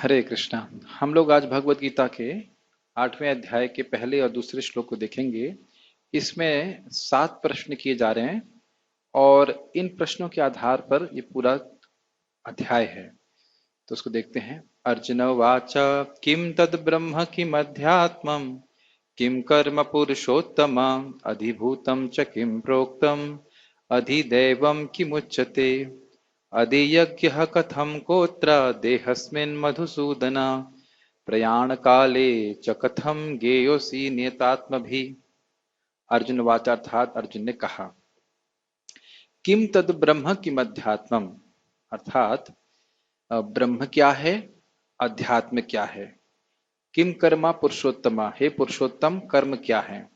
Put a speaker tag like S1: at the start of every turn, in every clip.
S1: हरे कृष्णा। हम लोग आज भगवत गीता के 8वें अध्याय के पहले और दूसरे श्लोक को देखेंगे। इसमें 7 प्रश्न किए जा रहे हैं और इन प्रश्नों के आधार पर ये पूरा अध्याय है। तो उसको देखते हैं। अर्जुन उवाच किम तद ब्रह्म किम अध्यात्मम किम कर्म पुरुषोत्तम अधिभूतम च किम प्रोक्तम अधिदैवम किमुच्यते अधियज्ञः कथम कोत्र देहस्मिन् मधुसूदन प्रयाण काले च कथम गेयोसी नियतात्मभि। अर्जुन वाचा, अर्थात अर्जुन ने कहा, किम तद ब्रह्म किम अध्यात्मम, अर्थात ब्रह्म क्या है, अध्यात्म क्या है। किम कर्मा पुरुषोत्तमा, हे पुरुषोत्तम कर्म क्या है।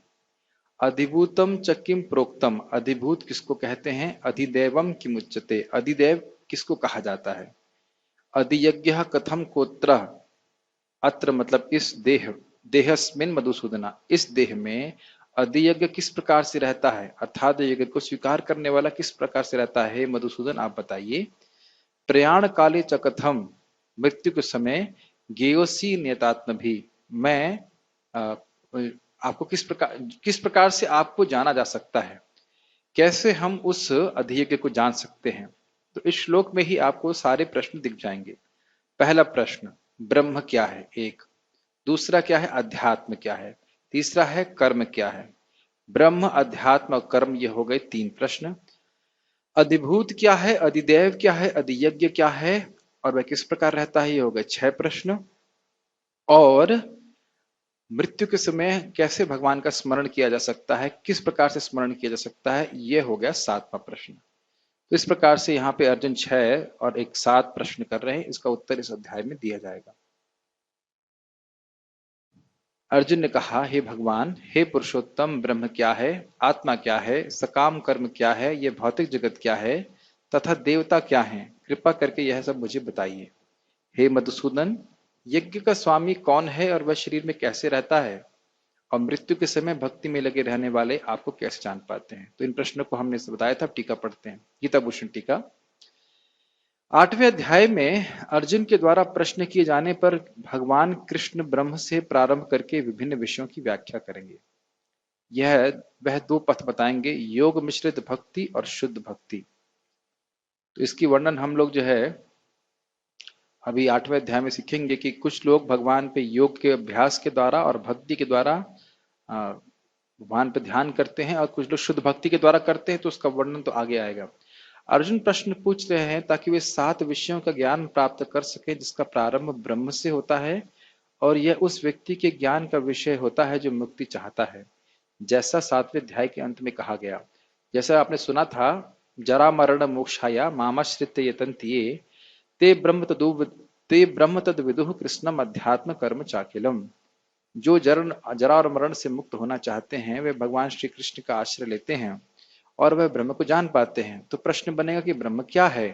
S1: अधिभूतम च किम प्रोक्तम, अधिभूत किसको कहते हैं। अधिदेवम किम उच्यते, अधिदेव किसको कहा जाता है। अधियज्ञ कथम कोत्र, अत्र मतलब इस देह, देहस्मिन मधुसूदना, इस देह में अधियज्ञ किस प्रकार से रहता है, अर्थात यज्ञ को स्वीकार करने वाला किस प्रकार से रहता है। मधुसूदन आप बताइए। प्रयाण काले च कथम, मृत्यु के समय गेयोसी नियतात्म भी, मैं आपको किस प्रकार से आपको जाना जा सकता है, कैसे हम उस अधियज्ञ को जान सकते हैं। तो इस श्लोक में ही आपको सारे प्रश्न दिख जाएंगे। पहला प्रश्न, ब्रह्म क्या है, एक। दूसरा क्या है, अध्यात्म क्या है। तीसरा है कर्म क्या है। ब्रह्म, अध्यात्म और कर्म, ये हो गए 3 प्रश्न। अधिभूत क्या है, अधिदेव क्या है, अधियज्ञ क्या है और वह किस प्रकार रहता है, ये हो गए 6 प्रश्न। और मृत्यु के समय कैसे भगवान का स्मरण किया जा सकता है, किस प्रकार से स्मरण किया जा सकता है, ये हो गया 7वां प्रश्न। तो इस प्रकार से यहाँ पे अर्जुन 6 और एक 7 प्रश्न कर रहे हैं। इसका उत्तर इस अध्याय में दिया जाएगा। अर्जुन ने कहा, हे भगवान, हे पुरुषोत्तम, ब्रह्म क्या है, आत्मा क्या है, सकाम कर्म क्या है, ये भौतिक जगत क्या है, तथा देवता क्या है, कृपा करके यह सब मुझे बताइए। हे मधुसूदन, यज्ञ का स्वामी कौन है और वह शरीर में कैसे रहता है, और मृत्यु के समय भक्ति में लगे रहने वाले आपको कैसे जान पाते हैं। तो इन प्रश्नों को हमने बताया था। टीका पढ़ते हैं, गीता भूषण टीका। 8वें अध्याय में अर्जुन के द्वारा प्रश्न किए जाने पर भगवान कृष्ण ब्रह्म से प्रारंभ करके विभिन्न विषयों की व्याख्या करेंगे। यह वह 2 पथ बताएंगे, योग मिश्रित भक्ति और शुद्ध भक्ति। तो इसकी वर्णन हम लोग जो है अभी 8वें अध्याय में सीखेंगे कि कुछ लोग भगवान पे योग के अभ्यास के द्वारा और भक्ति के द्वारा भगवान पे ध्यान करते हैं, और कुछ लोग शुद्ध भक्ति के द्वारा करते हैं। तो उसका वर्णन तो आगे आएगा। अर्जुन प्रश्न पूछ रहे हैं ताकि वे 7 विषयों का ज्ञान प्राप्त कर सके, जिसका प्रारंभ ब्रह्म से होता है और यह उस व्यक्ति के ज्ञान का विषय होता है जो मुक्ति चाहता है, जैसा 7वें अध्याय के अंत में कहा गया। जैसा आपने सुना था, जरा मरण मोक्षाया मामाश्रित्य यतन्ति ये ते ब्रह्म तद विदुः कृष्णम अध्यात्म कर्म चाकिलम। जो जरा और मरण से मुक्त होना चाहते हैं, वे भगवान श्री कृष्ण का आश्रय लेते हैं और वह ब्रह्म को जान पाते हैं। तो प्रश्न बनेगा कि ब्रह्म क्या है।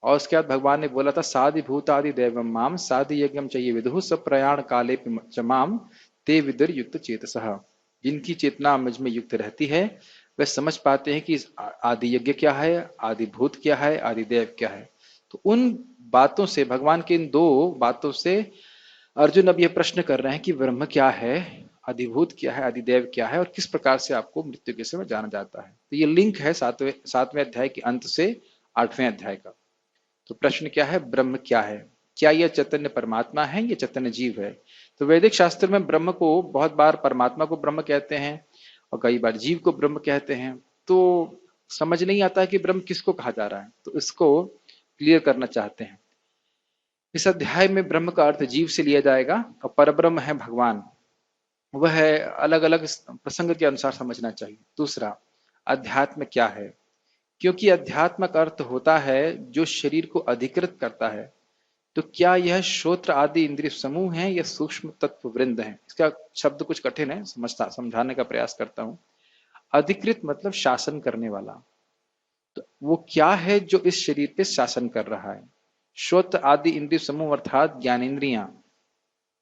S1: और उसके बाद भगवान ने बोला था, साधि भूतादि दैवम माम साधि यज्ञम चाहिए विदुः सब प्रयाण काले चमाम ते विदुर युक्त चेतसः। जिनकी चेतना मुझ में युक्त रहती है, वे समझ पाते हैं कि आदि यज्ञ क्या है, आदि भूत क्या है, आदि देव क्या है। तो उन बातों से, भगवान की इन 2 बातों से अर्जुन अब यह प्रश्न कर रहे हैं कि ब्रह्म क्या है, अधिभूत क्या है, अधिदेव क्या है और किस प्रकार से आपको मृत्यु के समय जाना जाता है। तो ये लिंक है 7वें अध्याय के अंत से 8वें अध्याय का। तो प्रश्न क्या है, ब्रह्म क्या है। क्या यह चैतन्य परमात्मा है, यह चैतन्य जीव है। तो वैदिक शास्त्र में ब्रह्म को बहुत बार परमात्मा को ब्रह्म कहते हैं और कई बार जीव को ब्रह्म कहते हैं। तो समझ नहीं आता है कि ब्रह्म किसको कहा जा रहा है, तो इसको क्लियर करना चाहते हैं। इस अध्याय में ब्रह्म का अर्थ जीव से लिया जाएगा और परब्रह्म है भगवान। वह अलग अलग प्रसंग के अनुसार समझना चाहिए। दूसरा, अध्यात्म क्या है। क्योंकि अध्यात्म का अर्थ होता है जो शरीर को अधिकृत करता है। तो क्या यह श्रोत्र आदि इंद्रिय समूह है या सूक्ष्म तत्व वृंद है। इसका शब्द कुछ कठिन है, समझाने का प्रयास करता हूं। अधिकृत मतलब शासन करने वाला। तो वो क्या है जो इस शरीर पे शासन कर रहा है। श्रोत्र आदि इंद्रिय समूह अर्थात ज्ञानेन्द्रियां।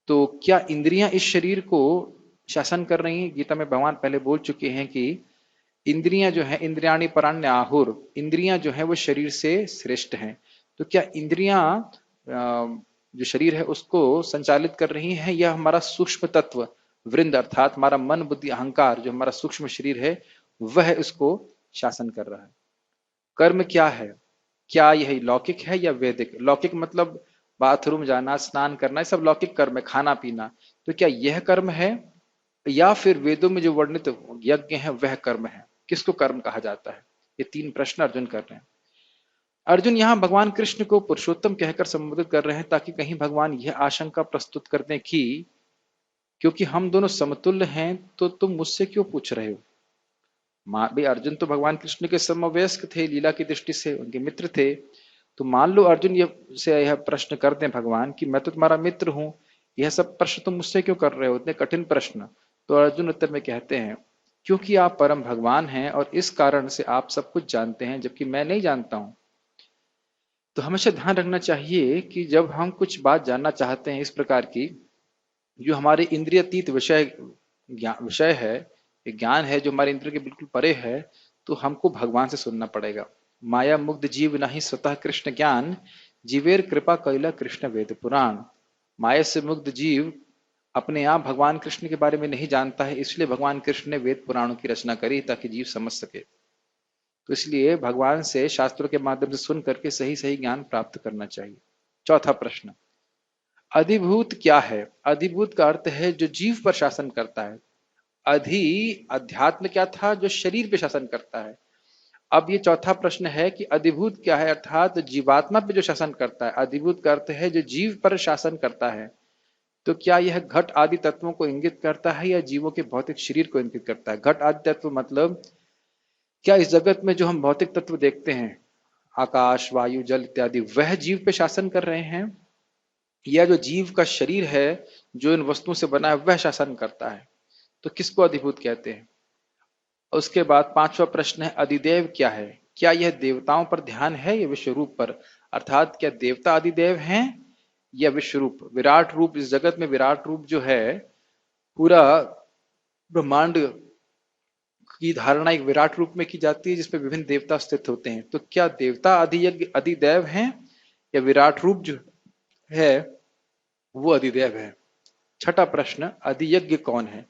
S1: तो क्या इंद्रियां इस शरीर को शासन कर रही हैं। गीता में भगवान पहले बोल चुके हैं कि इंद्रियां जो है, इंद्रियाणि पराण्य आहुर, इंद्रियां जो है वो शरीर से श्रेष्ठ हैं। तो क्या इंद्रियां जो शरीर है उसको संचालित कर रही हैं, या हमारा सूक्ष्म तत्व वृंद अर्थात हमारा मन बुद्धि अहंकार जो हमारा सूक्ष्म शरीर है वह इसको शासन कर रहा है। कर्म क्या है? क्या यह लौकिक है या वैदिक? लौकिक मतलब बाथरूम जाना, स्नान करना, ये सब लौकिक कर्म है, खाना पीना। तो क्या यह कर्म है या फिर वेदों में जो वर्णित यज्ञ है वह कर्म है? किसको कर्म कहा जाता है? ये तीन प्रश्न अर्जुन कर रहे हैं। अर्जुन यहाँ भगवान कृष्ण को पुरुषोत्तम कहकर संबोधित कर रहे हैं ताकि कहीं भगवान यह आशंका प्रस्तुत कर दें कि क्योंकि हम दोनों समतुल्य हैं तो तुम मुझसे क्यों पूछ रहे हो? भाई अर्जुन तो भगवान कृष्ण के समवयस्क थे, लीला की दृष्टि से उनके मित्र थे। तो मान लो अर्जुन ये से यह प्रश्न करते हैं भगवान कि मैं तो तुम्हारा मित्र हूं, यह सब प्रश्न तुम मुझसे क्यों कर रहे हो, इतने कठिन प्रश्न? तो अर्जुन उत्तर में कहते हैं क्योंकि आप परम भगवान हैं और इस कारण से आप सब कुछ जानते हैं जबकि मैं नहीं जानता हूं। तो हमेशा ध्यान रखना चाहिए कि जब हम कुछ बात जानना चाहते हैं इस प्रकार की, जो हमारे इंद्रियतीत विषय है, ये ज्ञान है जो हमारे इंद्रिय के बिल्कुल परे है, तो हमको भगवान से सुनना पड़ेगा। माया मुग्ध जीव नहीं स्वतः कृष्ण ज्ञान, जीवेर कृपा कैला कृष्ण वेद पुराण। माया से मुग्ध जीव अपने आप भगवान कृष्ण के बारे में नहीं जानता है, इसलिए भगवान कृष्ण ने वेद पुराणों की रचना करी ताकि जीव समझ सके। तो इसलिए भगवान से शास्त्रों के माध्यम से सुन करके सही सही ज्ञान प्राप्त करना चाहिए। चौथा प्रश्न, अधिभूत क्या है? अधिभूत का अर्थ है जो जीव पर शासन करता है। अध्यात्म क्या था? जो शरीर पे शासन करता है। अब ये चौथा प्रश्न है कि अधिभूत क्या है, अर्थात जीवात्मा पे जो शासन करता है। अधिभूत का अर्थ है जो जीव पर शासन करता है। तो क्या यह घट आदि तत्वों को इंगित करता है या जीवों के भौतिक शरीर को इंगित करता है? घट आदि तत्व मतलब क्या इस जगत में जो हम भौतिक तत्व देखते हैं, आकाश वायु जल इत्यादि, वह जीव पे शासन कर रहे हैं, या जो जीव का शरीर है जो इन वस्तुओं से बना है वह शासन करता है? तो किसको अधिभूत कहते हैं? उसके बाद पांचवा प्रश्न है अधिदेव क्या है? क्या यह देवताओं पर ध्यान है या विश्व रूप पर? अर्थात क्या देवता अधिदेव हैं या विश्व रूप? विराट रूप, इस जगत में विराट रूप जो है, पूरा ब्रह्मांड की धारणा एक विराट रूप में की जाती है जिसमें विभिन्न देवता स्थित होते हैं। तो क्या देवता अधियज्ञ अधिदेव हैं या विराट रूप जो है वो अधिदेव है? छठा प्रश्न, अधियज्ञ कौन है?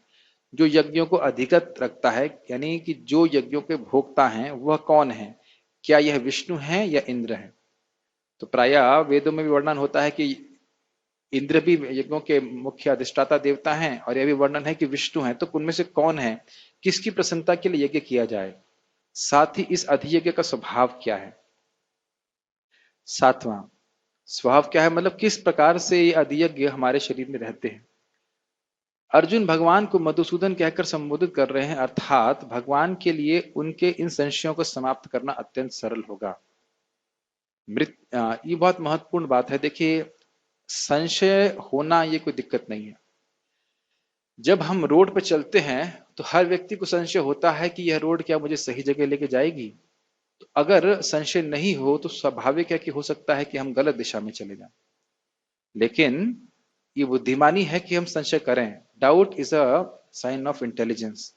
S1: जो यज्ञों को अधिगत रखता है, यानी कि जो यज्ञों के भोक्ता हैं वह कौन है? क्या यह विष्णु है या इंद्र है? तो प्राय वेदों में भी वर्णन होता है कि इंद्र भी यज्ञों के मुख्य अधिष्ठाता देवता हैं, और यह भी वर्णन है कि विष्णु है। तो उनमें से कौन है, किसकी प्रसन्नता के लिए यज्ञ किया जाए? साथ ही इस अधियज्ञ का स्वभाव क्या है? सातवां, स्वभाव क्या है मतलब किस प्रकार से ये अधियज्ञ हमारे शरीर में रहते हैं? अर्जुन भगवान को मधुसूदन कहकर संबोधित कर रहे हैं, अर्थात भगवान के लिए उनके इन संशयों को समाप्त करना अत्यंत सरल होगा। ये बहुत महत्वपूर्ण बात है। देखिए, संशय होना ये कोई दिक्कत नहीं है। जब हम रोड पर चलते हैं तो हर व्यक्ति को संशय होता है कि यह रोड क्या मुझे सही जगह लेके जाएगी? तो अगर संशय नहीं हो तो स्वाभाविक है कि हो सकता है कि हम गलत दिशा में चले जाएं। लेकिन ये बुद्धिमानी है कि हम संशय करें। Doubt is a sign of intelligence.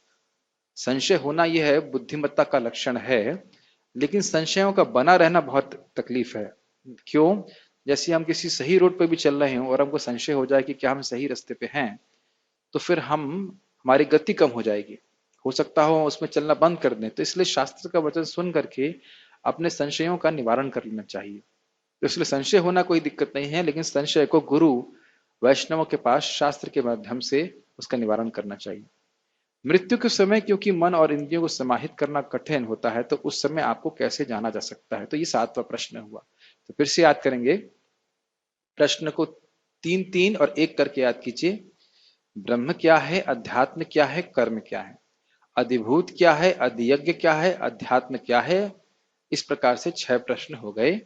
S1: संशय होना यह है बुद्धिमत्ता का लक्षण है, लेकिन संशयों का बना रहना बहुत तकलीफ है। क्यों? जैसे हम किसी सही रोड पर भी चल रहे हो और हमको संशय हो जाए कि क्या हम सही रास्ते पे हैं, तो फिर हमारी गति कम हो जाएगी, हो सकता हो उसमें चलना बंद कर दें। तो इसलिए शास्त्र का वचन सुन करके अपने संशयों का निवारण कर लेना चाहिए। तो इसलिए संशय होना कोई दिक्कत नहीं है, लेकिन संशय को गुरु वैष्णवों के पास शास्त्र के माध्यम से उसका निवारण करना चाहिए। मृत्यु के समय क्योंकि मन और इंद्रियों को समाहित करना कठिन होता है, तो उस समय आपको कैसे जाना जा सकता है? तो ये सातवां प्रश्न हुआ। तो फिर से याद करेंगे प्रश्न को, तीन तीन और एक करके याद कीजिए। ब्रह्म क्या है, अध्यात्म क्या है, कर्म क्या है? अधिभूत क्या है, अधियज्ञ क्या है, अध्यात्म क्या है? इस प्रकार से 6 प्रश्न हो गए।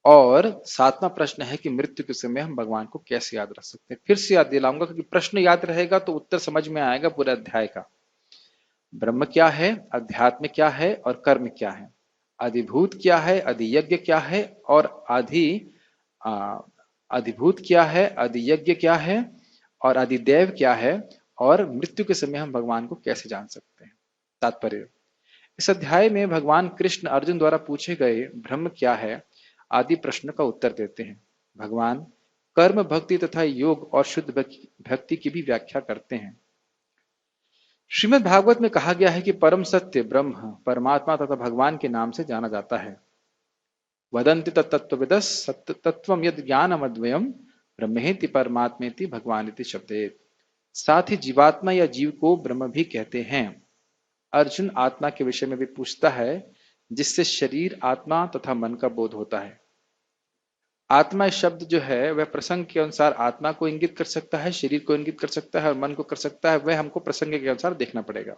S1: और सातवां प्रश्न है कि मृत्यु के समय हम भगवान को कैसे याद रख सकते हैं? फिर से याद दिलाऊंगा, क्योंकि प्रश्न याद रहेगा तो उत्तर समझ में आएगा पूरे अध्याय का। ब्रह्म क्या है, अध्यात्म क्या है और कर्म क्या है? अधिभूत क्या है, अधियज्ञ क्या है और अधिभूत क्या है, अधियज्ञ क्या है और अधिदेव क्या है? और मृत्यु के समय हम भगवान को कैसे जान सकते हैं? तात्पर्य, इस अध्याय में भगवान कृष्ण अर्जुन द्वारा पूछे गए ब्रह्म क्या है आदि प्रश्न का उत्तर देते हैं। भगवान कर्म भक्ति तथा योग और शुद्ध भक्ति की भी व्याख्या करते हैं। श्रीमद् भागवत में कहा गया है कि परम सत्य ब्रह्म परमात्मा तथा भगवान के नाम से जाना जाता है। वदन्ति तत्त्वविदः तत्त्वं यद् ज्ञानमद्वयम् ब्रह्मेति परमात्मेति भगवानिति शब्देत। साथ ही जीवात्मा या जीव को ब्रह्म भी कहते हैं। अर्जुन आत्मा के विषय में भी पूछता है, जिससे शरीर, आत्मा तथा मन का बोध होता है। आत्मा शब्द जो है वह प्रसंग के अनुसार आत्मा को इंगित कर सकता है, शरीर को इंगित कर सकता है और मन को कर सकता है। वह हमको प्रसंग के अनुसार देखना पड़ेगा।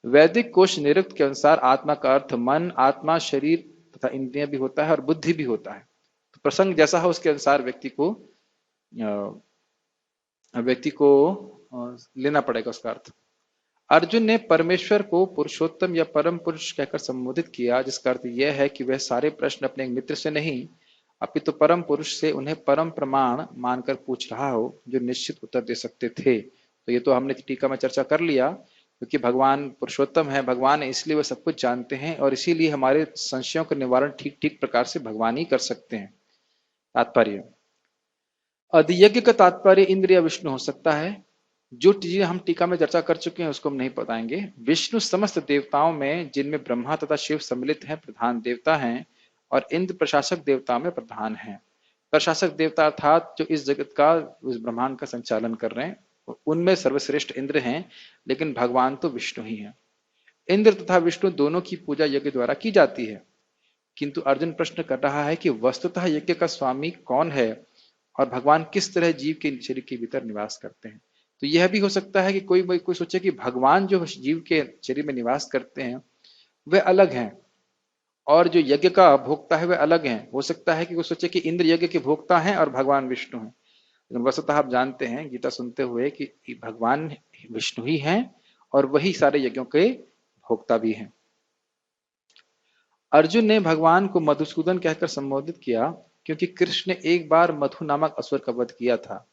S1: वैदिक कोश निरुक्त के अनुसार आत्मा का अर्थ मन, आत्मा, शरीर तथा इंद्रिय भी होता है और बुद्धि भी होता है। तो प्रसंग जैसा हो उसके अनुसार व्यक्ति को लेना पड़ेगा उसका अर्थ। अर्जुन ने परमेश्वर को पुरुषोत्तम या परम पुरुष कहकर संबोधित किया, जिसका अर्थ यह है कि वह सारे प्रश्न अपने मित्र से नहीं अपितु तो परम पुरुष से उन्हें परम प्रमाण मानकर पूछ रहा हो, जो निश्चित उत्तर दे सकते थे। तो ये तो हमने टीका में चर्चा कर लिया, क्योंकि भगवान पुरुषोत्तम है, भगवान है, इसलिए वह सब कुछ जानते हैं और इसीलिए हमारे संशयों का निवारण ठीक ठीक प्रकार से भगवान ही कर सकते हैं। तात्पर्य, अधियज्ञ का तात्पर्य इंद्र या विष्णु हो सकता है। जो चीजें हम टीका में चर्चा कर चुके हैं उसको हम नहीं बताएंगे। विष्णु समस्त देवताओं में, जिनमें ब्रह्मा तथा शिव सम्मिलित हैं, प्रधान देवता हैं और इंद्र प्रशासक देवताओं में प्रधान हैं। प्रशासक देवता अर्थात जो इस जगत का, उस ब्रह्मांड का संचालन कर रहे हैं, उनमें सर्वश्रेष्ठ इंद्र हैं, लेकिन भगवान तो विष्णु ही हैं। इंद्र तथा विष्णु दोनों की पूजा यज्ञ द्वारा की जाती है। किंतु अर्जुन प्रश्न कर रहा है कि वस्तुतः यज्ञ का स्वामी कौन है और भगवान किस तरह जीव के शरीर के भीतर निवास करते हैं। तो यह भी हो सकता है कि कोई सोचे कि भगवान जो जीव के शरीर में निवास करते हैं वह अलग हैं और जो यज्ञ का भोक्ता है वह अलग हैं। हो सकता है कि वो सोचे कि इंद्र यज्ञ के भोक्ता हैं और भगवान विष्णु हैं। लेकिन वस्तुतः आप जानते हैं गीता सुनते हुए कि भगवान विष्णु ही हैं और वही सारे यज्ञों के भोक्ता भी हैं। अर्जुन ने भगवान को मधुसूदन कहकर संबोधित किया, क्योंकि कृष्ण ने एक बार मधु नामक असुर का वध किया था।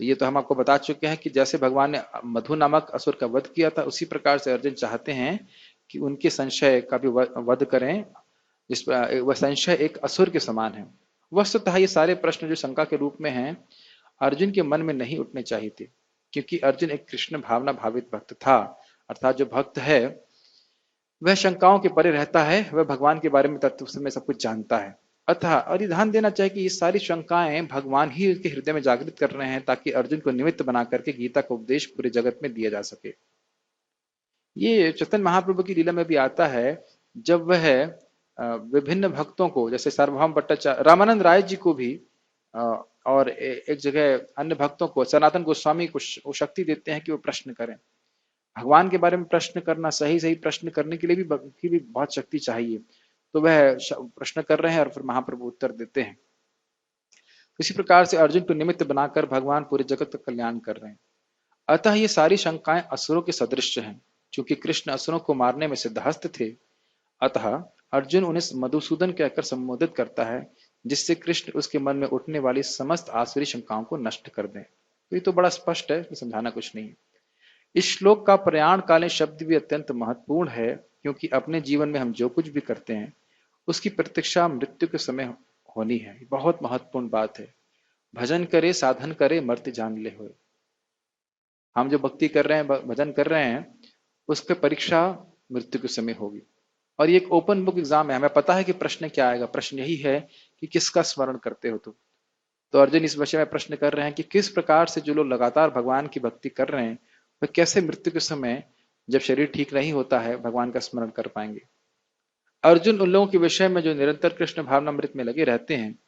S1: तो ये तो हम आपको बता चुके हैं कि जैसे भगवान ने मधु नामक असुर का वध किया था, उसी प्रकार से अर्जुन चाहते हैं कि उनके संशय का भी वध करें, जिस वह संशय एक असुर के समान है। वस्तुतः ये सारे प्रश्न जो शंका के रूप में हैं, अर्जुन के मन में नहीं उठने चाहिए थे, क्योंकि अर्जुन एक कृष्ण भावना भावित भक्त था। अर्थात जो भक्त है वह शंकाओं के परे रहता है, वह भगवान के बारे में तत्व में सब कुछ जानता है। अतः और ये ध्यान देना चाहिए कि ये सारी शंकाएं भगवान ही उसके हृदय में जागृत कर रहे हैं, ताकि अर्जुन को निमित्त बना करके गीता का उपदेश पूरे जगत में दिया जा सके। ये चैतन्य महाप्रभु की लीला में भी आता है, जब वह विभिन्न भक्तों को, जैसे सार्वभौम भट्टाचार्य, रामानंद राय जी को भी और एक जगह अन्य भक्तों को, सनातन गोस्वामी को शक्ति देते हैं कि वो प्रश्न करें। भगवान के बारे में प्रश्न करना, सही सही प्रश्न करने के लिए भी बहुत शक्ति चाहिए। तो वह प्रश्न कर रहे हैं और फिर महाप्रभु उत्तर देते हैं। इसी प्रकार से अर्जुन को निमित्त बनाकर भगवान पूरे जगत का कल्याण कर रहे हैं। अतः ये सारी शंकाएं असुरों के सदृश हैं। चूंकि कृष्ण असुरों को मारने में सिद्धहस्त थे, अतः अर्जुन उन्हें मधुसूदन कहकर संबोधित करता है, जिससे कृष्ण उसके मन में उठने वाली समस्त आसुरी शंकाओं को नष्ट कर दें। तो ये तो बड़ा स्पष्ट है, समझाना कुछ नहीं है। इस श्लोक का प्रयाणकालीन शब्द भी अत्यंत महत्वपूर्ण है, क्योंकि अपने जीवन में हम जो कुछ भी करते हैं उसकी प्रतीक्षा मृत्यु के समय होनी है। बहुत महत्वपूर्ण बात है। भजन करे साधन करे मर्त्य जान ले होए। हम जो भक्ति कर रहे हैं, भजन कर रहे हैं, उसकी परीक्षा मृत्यु के समय होगी। और ये एक ओपन बुक एग्जाम है। हमें पता है कि प्रश्न क्या आएगा। प्रश्न यही है कि किसका स्मरण करते हो तुम। तो अर्जुन इस विषय में प्रश्न कर रहे हैं कि किस प्रकार से जो लोग लगातार भगवान की भक्ति कर रहे हैं, वह कैसे मृत्यु के समय, जब शरीर ठीक नहीं होता है, भगवान का स्मरण कर पाएंगे। अर्जुन उन लोगों के विषय में जो निरंतर कृष्ण भावनामृत में लगे रहते हैं,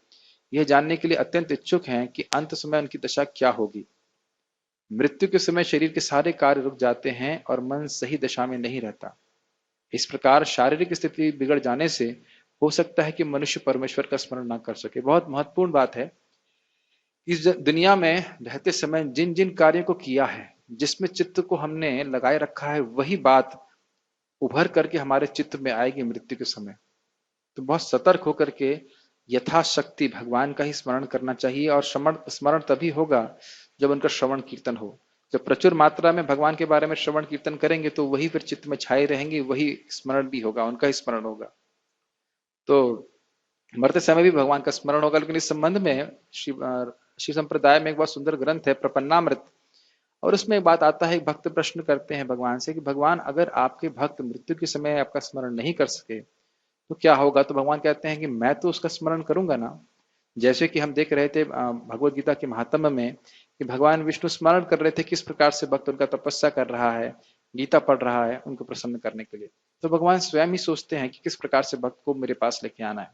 S1: यह जानने के लिए अत्यंत इच्छुक हैं कि अंत समय उनकी दशा क्या होगी। मृत्यु के समय शरीर के सारे कार्य रुक जाते हैं और मन सही दशा में नहीं रहता। इस प्रकार शारीरिक स्थिति बिगड़ जाने से हो सकता है कि मनुष्य परमेश्वर का स्मरण न कर सके। बहुत महत्वपूर्ण बात है। इस दुनिया में रहते समय जिन जिन कार्यों को किया है, जिसमें चित्त को हमने लगाए रखा है, वही बात उभर करके हमारे चित्त में आएगी मृत्यु के समय। तो बहुत सतर्क होकर के यथाशक्ति भगवान का ही स्मरण करना चाहिए। और स्मरण तभी होगा जब उनका श्रवण कीर्तन हो। जब प्रचुर मात्रा में भगवान के बारे में श्रवण कीर्तन करेंगे तो वही फिर चित्त में छाए रहेंगे, वही स्मरण भी होगा, उनका ही स्मरण होगा। तो मरते समय भी भगवान का स्मरण होगा। लेकिन इस संबंध में श्री शिव संप्रदाय में एक बहुत सुंदर ग्रंथ है प्रपन्नामृत, और उसमें एक बात आता है, एक भक्त प्रश्न करते हैं भगवान से कि भगवान अगर आपके भक्त मृत्यु के समय आपका स्मरण नहीं कर सके तो क्या होगा? तो भगवान कहते हैं कि मैं तो उसका स्मरण करूंगा ना। जैसे कि हम देख रहे थे भगवत गीता के महात्म्य में कि भगवान विष्णु स्मरण कर रहे थे किस प्रकार से भक्त उनका तपस्या कर रहा है, गीता पढ़ रहा है उनको प्रसन्न करने के लिए। तो भगवान स्वयं ही सोचते हैं कि किस प्रकार से भक्त को मेरे पास लेके आना है।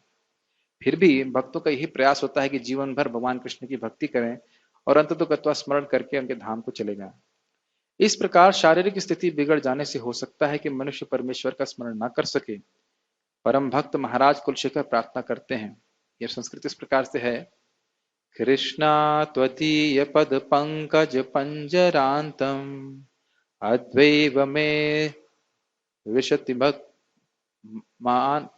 S1: फिर भी भक्तों का यही प्रयास होता है कि जीवन भर भगवान कृष्ण की भक्ति करें और अंत तो गत्वा स्मरण करके उनके धाम को चले जाएं। इस प्रकार शारीरिक स्थिति बिगड़ जाने से हो सकता है कि मनुष्य परमेश्वर का स्मरण न कर सके। परम भक्त महाराज कुलशेखर प्रार्थना करते हैं। यह संस्कृत इस प्रकार से है। कृष्णा त्वदीय पद पंकज पंजरांतम अद्वैव मे विशति भक्त मान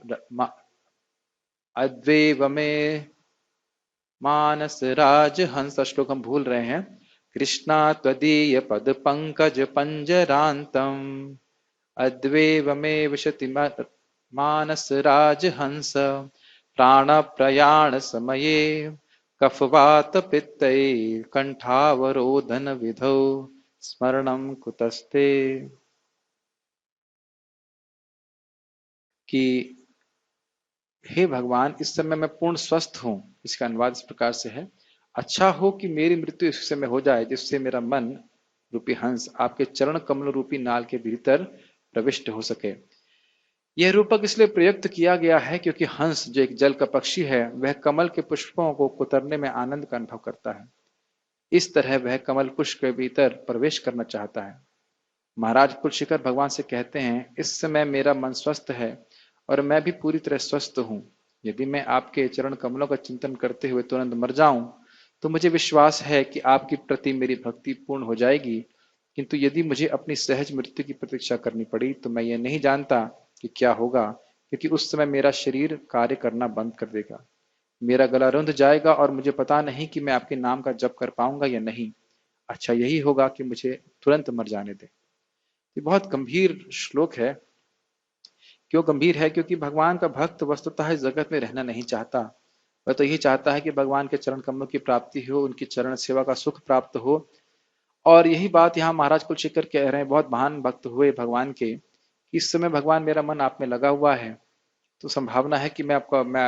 S1: अद्वैव मे मानस राज हंस। श्लोक हम भूल रहे हैं। कृष्णा त्वदीय पद पंकज पंजरांतम अद्वैव मे विशति मानस राज हंस। प्राण प्रयाण समये कफवात पित्तै कंठावरोधन विधौ स्मरणं कुतस्ते। कि हे भगवान इस समय मैं पूर्ण स्वस्थ हूं। इसका अनुवाद इस प्रकार से है, अच्छा हो कि मेरी मृत्यु इस समय हो जाए जिससे मेरा मन रूपी हंस आपके चरण कमल रूपी नाल के भीतर प्रविष्ट हो सके। यह रूपक इसलिए प्रयुक्त किया गया है क्योंकि हंस जो एक जल का पक्षी है वह कमल के पुष्पों को कुतरने में आनंद का अनुभव करता है। इस तरह वह कमल पुष्प के भीतर प्रवेश करना चाहता है। महाराज कुलशेखर भगवान से कहते हैं, इस समय मेरा मन स्वस्थ है और मैं भी पूरी तरह स्वस्थ हूं। यदि मैं आपके चरण कमलों का चिंतन करते हुए तुरंत मर जाऊं तो मुझे विश्वास है कि आपकी प्रति मेरी भक्ति पूर्ण हो जाएगी, किंतु यदि मुझे अपनी सहज मृत्यु की प्रतीक्षा करनी पड़ी तो मैं ये नहीं जानता कि क्या होगा, क्योंकि उस समय मेरा शरीर कार्य करना बंद कर देगा, मेरा गला रुंध जाएगा और मुझे पता नहीं कि मैं आपके नाम का जप कर पाऊंगा या नहीं। अच्छा यही होगा कि मुझे तुरंत मर जाने दे। ये बहुत गंभीर श्लोक है। क्यों गंभीर है? क्योंकि भगवान का भक्त वस्तुतः इस जगत में रहना नहीं चाहता। वह तो यही चाहता है कि भगवान के चरण कमलों की प्राप्ति हो, उनकी चरण सेवा का सुख प्राप्त हो। और यही बात यहाँ महाराज कुलशेखर कह रहे हैं, बहुत महान भक्त हुए भगवान के, कि इस समय भगवान मेरा मन आप में लगा हुआ है, तो संभावना है कि मैं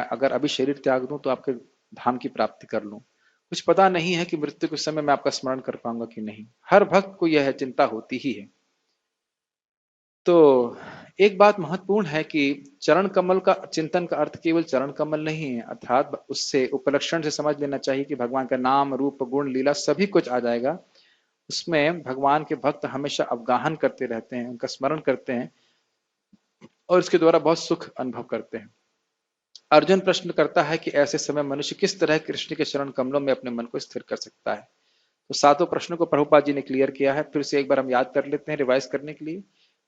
S1: अगर अभी शरीर त्याग दूं तो आपके धाम की प्राप्ति कर लूं। कुछ पता नहीं है कि मृत्यु के समय मैं आपका स्मरण कर पाऊंगा कि नहीं। हर भक्त को यह चिंता होती ही है। तो एक बात महत्वपूर्ण है कि चरण कमल का चिंतन का अर्थ केवल चरण कमल नहीं है, अर्थात उससे उपलक्षण से समझ लेना चाहिए कि भगवान का नाम रूप गुण लीला सभी कुछ आ जाएगा। उसमें भगवान के भक्त हमेशा अवगाहन करते रहते हैं, उनका स्मरण करते हैं और इसके द्वारा बहुत सुख अनुभव करते हैं। अर्जुन प्रश्न करता है कि ऐसे समय मनुष्य किस तरह कृष्ण के चरण कमलों में अपने मन को स्थिर कर सकता है। तो सातों प्रश्नों को प्रभुपाद जी ने क्लियर किया है, फिर से एक बार हम याद कर लेते हैं रिवाइज करने के लिए।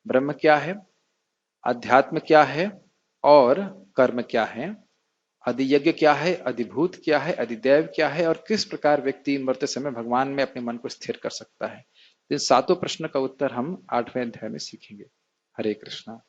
S1: ब्रह्म क्या है, अध्यात्म क्या है और कर्म क्या है, अधियज्ञ क्या है, अधिभूत क्या है, अधिदैव क्या है और किस प्रकार व्यक्ति मरते समय भगवान में अपने मन को स्थिर कर सकता है। इन सातों प्रश्न का उत्तर हम 8वें अध्याय में सीखेंगे। हरे कृष्णा।